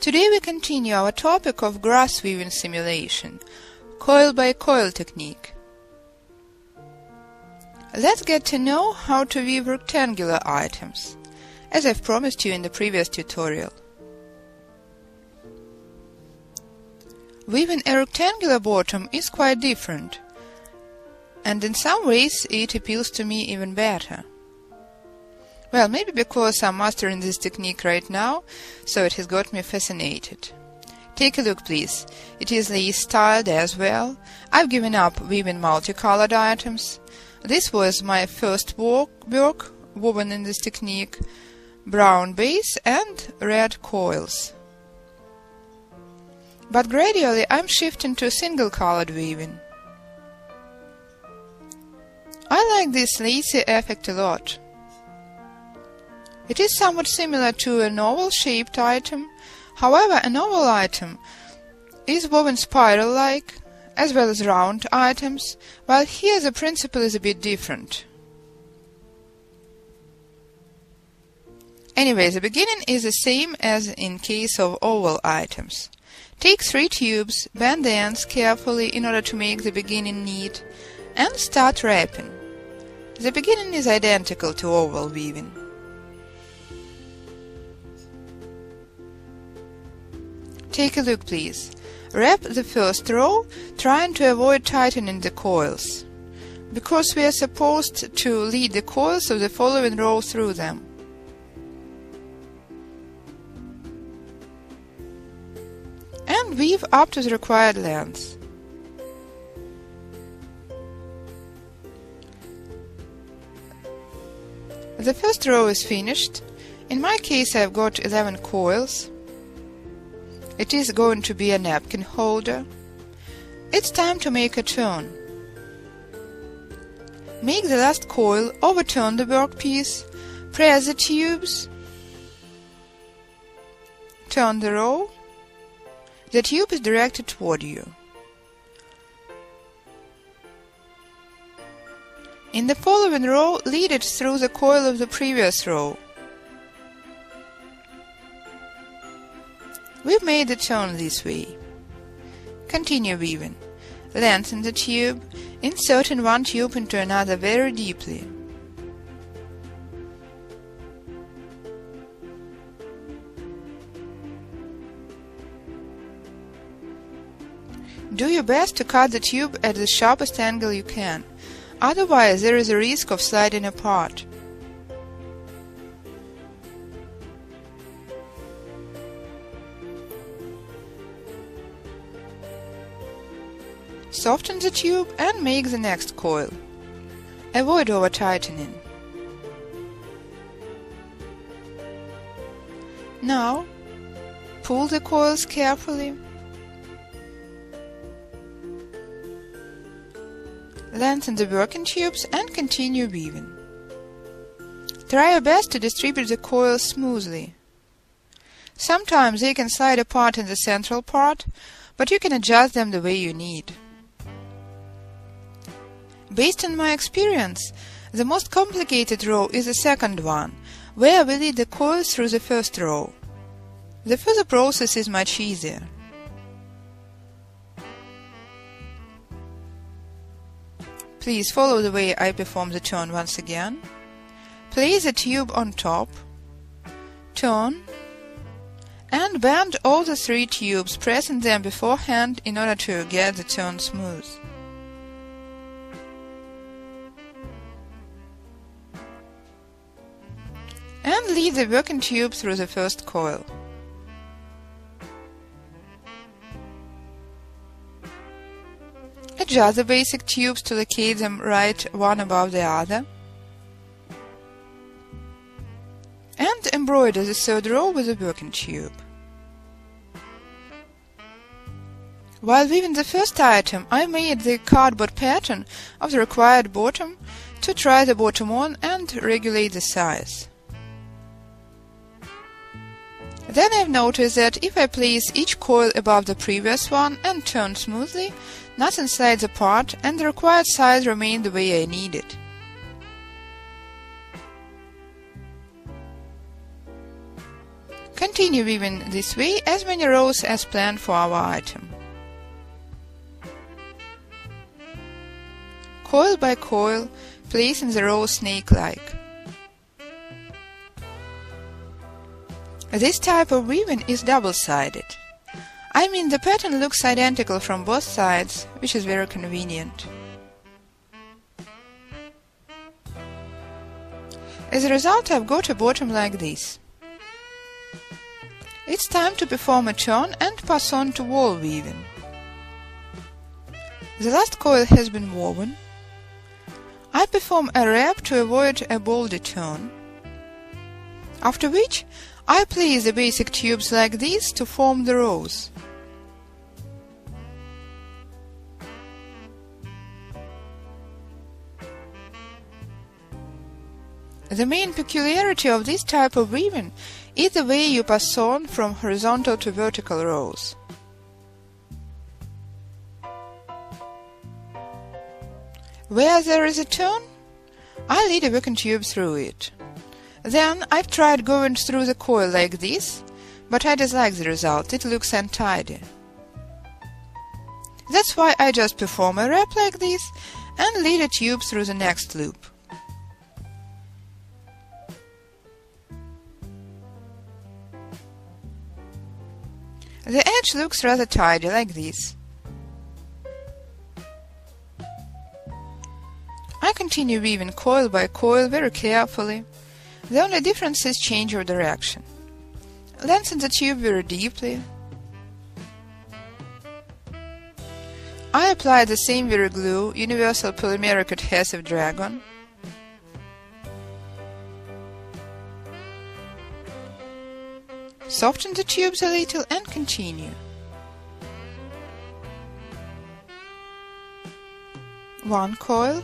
Today we continue our topic of grass weaving simulation, coil by coil technique. Let's get to know how to weave rectangular items, as I've promised you in the previous tutorial. Weaving a rectangular bottom is quite different, and in some ways it appeals to me even better. Well, maybe because I'm mastering this technique right now, so it has got me fascinated. Take a look, please. It is lace-styled as well. I've given up weaving multicolored items. This was my first work woven in this technique. Brown base and red coils. But gradually I'm shifting to single-colored weaving. I like this lacy effect a lot. It is somewhat similar to an oval-shaped item. However, an oval item is woven spiral-like, as well as round items, while here the principle is a bit different. Anyway, the beginning is the same as in case of oval items. Take 3 tubes, bend the ends carefully in order to make the beginning neat, and start wrapping. The beginning is identical to oval weaving. Take a look, please. Wrap the first row, trying to avoid tightening the coils, because we are supposed to lead the coils of the following row through them. And weave up to the required length. The first row is finished. In my case I've got 11 coils. It is going to be a napkin holder. It's time to make a turn. Make the last coil, overturn the workpiece, press the tubes, turn the row. The tube is directed toward you. In the following row, lead it through the coil of the previous row. We've made the turn this way. Continue weaving. Lengthen the tube, inserting one tube into another very deeply. Do your best to cut the tube at the sharpest angle you can, otherwise there is a risk of sliding apart. Soften the tube and make the next coil. Avoid over-tightening. Now, pull the coils carefully. Lengthen the working tubes and continue weaving. Try your best to distribute the coils smoothly. Sometimes they can slide apart in the central part, but you can adjust them the way you need. Based on my experience, the most complicated row is the second one, where we lead the coils through the first row. The further process is much easier. Please follow the way I perform the turn once again. Place the tube on top, turn, and bend all the 3 tubes, pressing them beforehand in order to get the turn smooth. And lead the working tube through the first coil. Adjust the basic tubes to locate them right one above the other. And embroider the third row with a working tube. While weaving the first item, I made the cardboard pattern of the required bottom to try the bottom on and regulate the size. Then I've noticed that if I place each coil above the previous one and turn smoothly, nothing slides apart and the required size remains the way I need it. Continue weaving this way as many rows as planned for our item. Coil by coil, placing the row snake-like. This type of weaving is double-sided. I mean the pattern looks identical from both sides, which is very convenient. As a result, I've got a bottom like this. It's time to perform a turn and pass on to wall weaving. The last coil has been woven. I perform a wrap to avoid a boldy turn, after which I place the basic tubes like this to form the rows. The main peculiarity of this type of weaving is the way you pass on from horizontal to vertical rows. Where there is a turn, I lead a working tube through it. Then I've tried going through the coil like this, but I dislike the result, it looks untidy. That's why I just perform a wrap like this and lead a tube through the next loop. The edge looks rather tidy, like this. I continue weaving coil by coil very carefully. The only difference is change of direction. Lengthen the tube very deeply. I apply the same very glue, Universal Polymeric Adhesive Dragon. Soften the tubes a little and continue. One coil.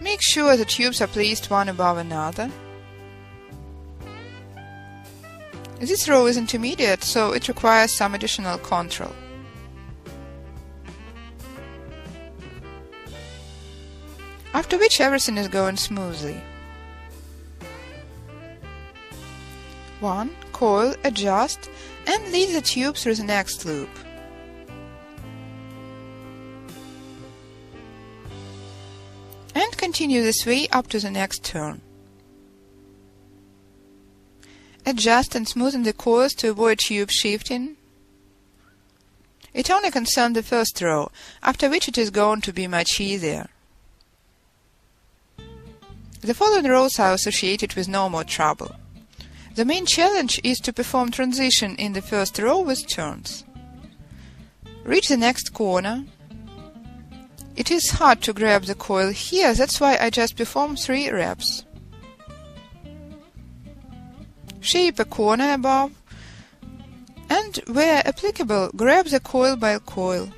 Make sure the tubes are placed one above another. This row is intermediate, so it requires some additional control. After which everything is going smoothly. One coil, adjust, and lead the tube through the next loop. And continue this way up to the next turn. Adjust and smoothen the coils to avoid tube shifting. It only concerns the first row, after which it is going to be much easier. The following rows are associated with no more trouble. The main challenge is to perform transition in the first row with turns. Reach the next corner. It is hard to grab the coil here, that's why I just perform 3 wraps. Shape a corner above, and where applicable, grab the coil by coil.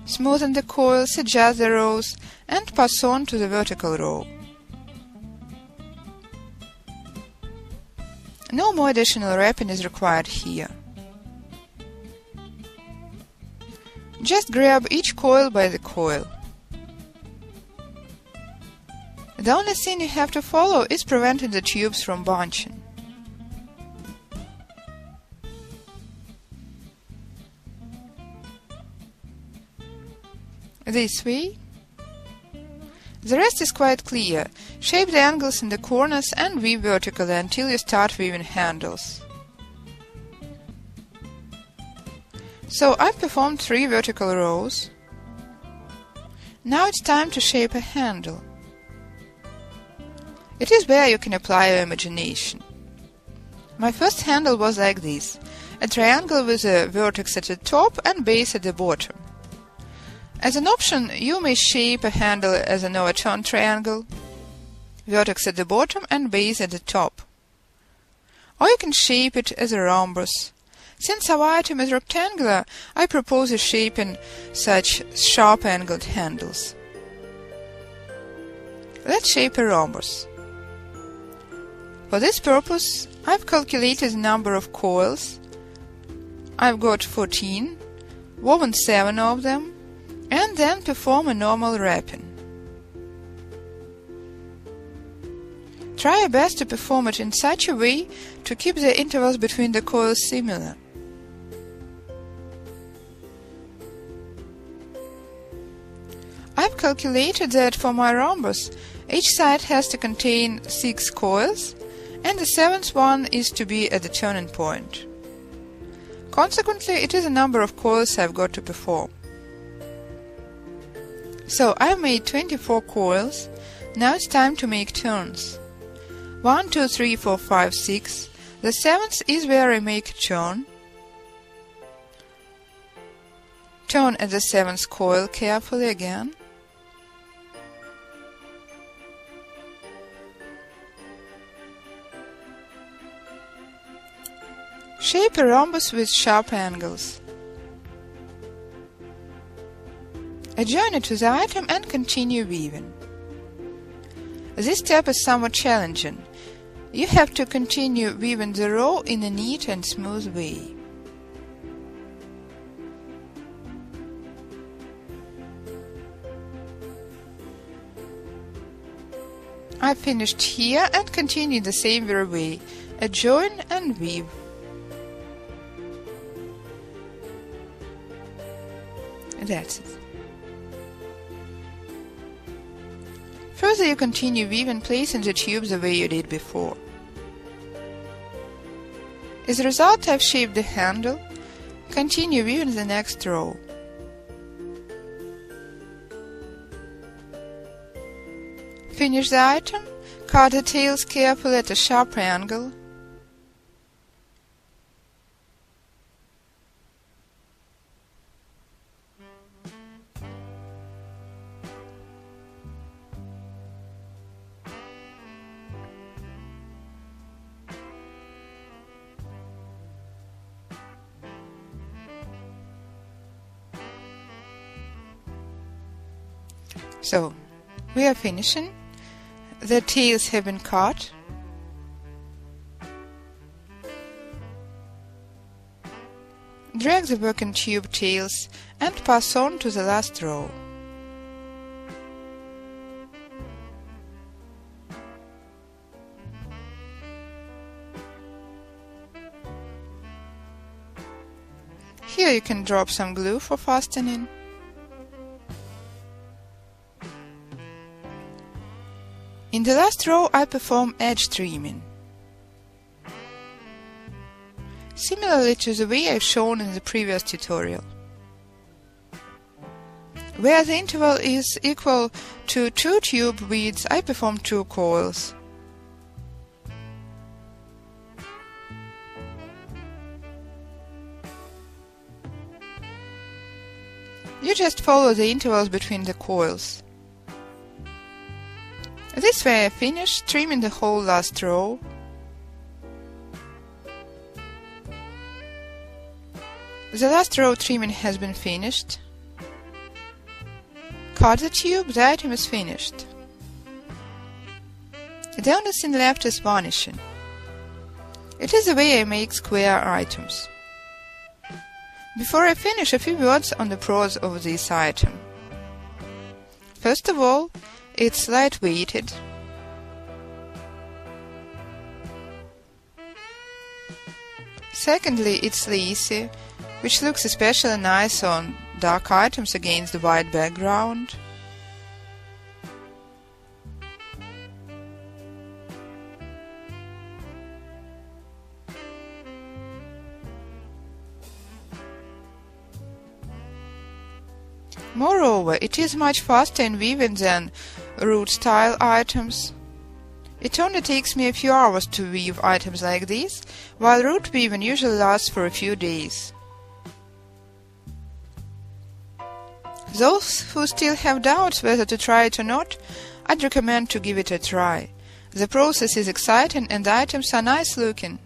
Smoothen the coils, adjust the rows, and pass on to the vertical row. No more additional wrapping is required here. Just grab each coil by the coil. The only thing you have to follow is preventing the tubes from bunching. This way. The rest is quite clear. Shape the angles in the corners and weave vertically until you start weaving handles. So I've performed 3 vertical rows. Now it's time to shape a handle. It is where you can apply your imagination. My first handle was like this, a triangle with a vertex at the top and base at the bottom. As an option, you may shape a handle as an overturned triangle, vertex at the bottom and base at the top. Or you can shape it as a rhombus. Since our item is rectangular, I propose shaping such sharp-angled handles. Let's shape a rhombus. For this purpose, I've calculated the number of coils. I've got 14, woven 7 of them, and then perform a normal wrapping. Try your best to perform it in such a way to keep the intervals between the coils similar. I've calculated that for my rhombus, each side has to contain 6 coils, and the 7th one is to be at the turning point. Consequently, it is a number of coils I've got to perform. So I've made 24 coils. Now it's time to make turns. 1, 2, 3, 4, 5, 6. The 7th is where I make a turn. Turn at the 7th coil carefully again. Shape a rhombus with sharp angles. Adjoin it to the item and continue weaving. This step is somewhat challenging. You have to continue weaving the row in a neat and smooth way. I finished here and continue the same way. Adjoin and weave. That's it. Further, you continue weaving, placing the tube the way you did before. As a result, I've shaped the handle. Continue weaving the next row. Finish the item. Cut the tails carefully at a sharp angle. So, we are finishing. The tails have been cut. Drag the working tube tails and pass on to the last row. Here you can drop some glue for fastening. In the last row, I perform edge trimming, similarly to the way I've shown in the previous tutorial. Where the interval is equal to 2 tube widths, I perform 2 coils. You just follow the intervals between the coils. This way I finish, trimming the whole last row. The last row trimming has been finished. Cut the tube, the item is finished. The only thing left is varnishing. It is the way I make square items. Before I finish, a few words on the pros of this item. First of all, it's light-weighted. Secondly, it's lacy, which looks especially nice on dark items against the white background. Moreover, it is much faster in weaving than root-style items. It only takes me a few hours to weave items like these, while root weaving usually lasts for a few days. Those who still have doubts whether to try it or not, I'd recommend to give it a try. The process is exciting and the items are nice looking.